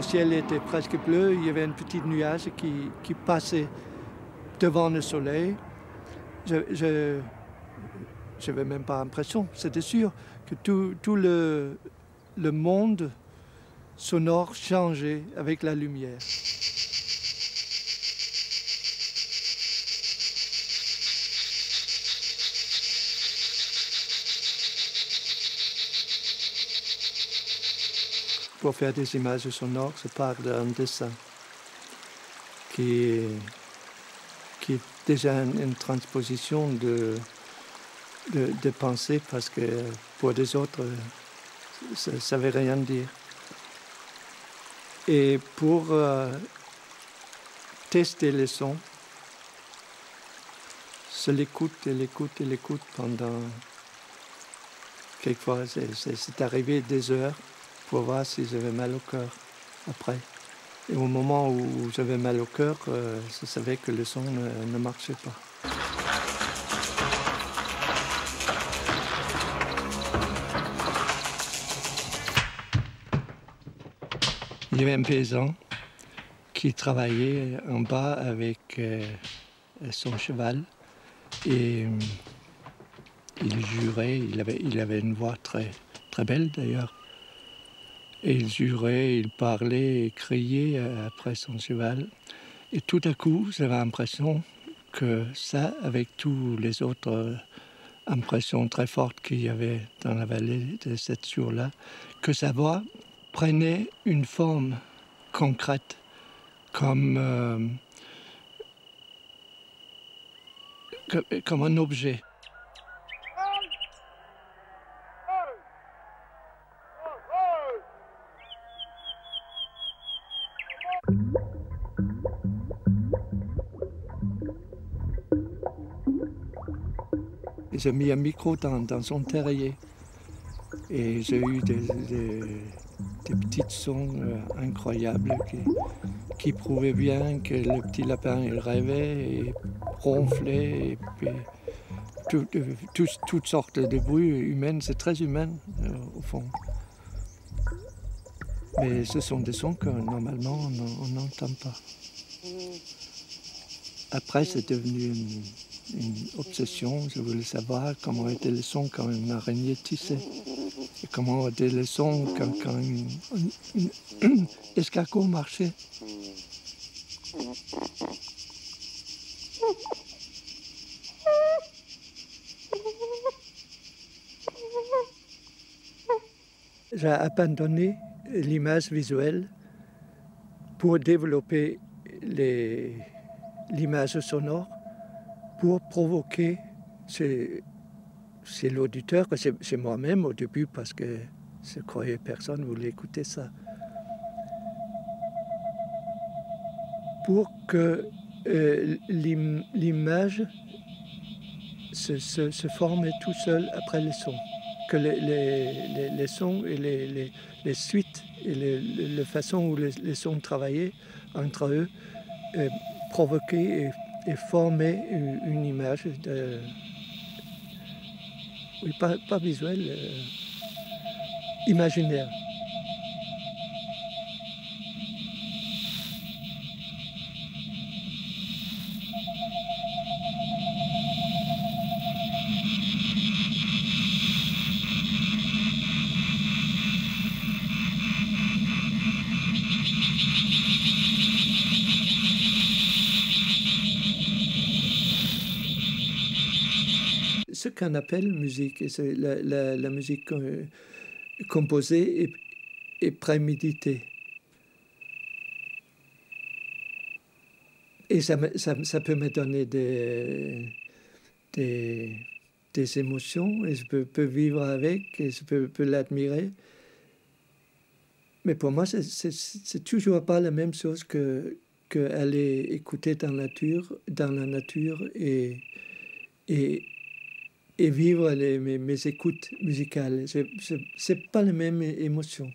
le ciel était presque bleu, il y avait un petit nuage qui passait devant le soleil. Je n'avais même pas l'impression, c'était sûr, que tout le monde sonore changeait avec la lumière. Pour faire des images sonores, je pars d'un dessin qui est déjà une transposition de pensée, parce que pour les autres, ça ne veut rien dire. Et pour tester les sons, je l'écoute et l'écoute pendant... Quelquefois, c'est arrivé des heures pour voir si j'avais mal au cœur après. Et au moment où j'avais mal au cœur, je savais que le son ne marchait pas. Il y avait un paysan qui travaillait en bas avec son cheval et il jurait, il avait une voix très, très belle d'ailleurs. Et il jurait, il parlait et criait après son cheval. Et tout à coup, j'avais l'impression que ça, avec toutes les autres impressions très fortes qu'il y avait dans la vallée de cette jour-là, que sa voix prenait une forme concrète, comme un objet. J'ai mis un micro dans son terrier et j'ai eu des petits sons incroyables qui prouvaient bien que le petit lapin il rêvait et ronflait, et puis toutes sortes de bruits humains. C'est très humain au fond. Mais ce sont des sons que normalement on n'entend pas. Après, c'est devenu une obsession. Je voulais savoir comment étaient les sons quand une araignée tissait. Et comment étaient les sons quand un escargot marchait. J'ai abandonné l'image visuelle pour développer l'image sonore, pour provoquer chez l'auditeur, c'est moi-même au début, parce que je croyais que personne ne voulait écouter ça, pour que l'image se forme tout seul après les sons, que les sons et les suites et la façon où les sons travaillaient entre eux provoquaient et formaient une image oui, pas visuelle, imaginaire. Ce qu'on appelle musique, et c'est la musique composée et préméditée. Et ça peut me donner des émotions, et je peux vivre avec, et je peux l'admirer. Mais pour moi, c'est toujours pas la même chose qu'aller écouter dans la nature et vivre mes écoutes musicales. C'est pas la même émotion.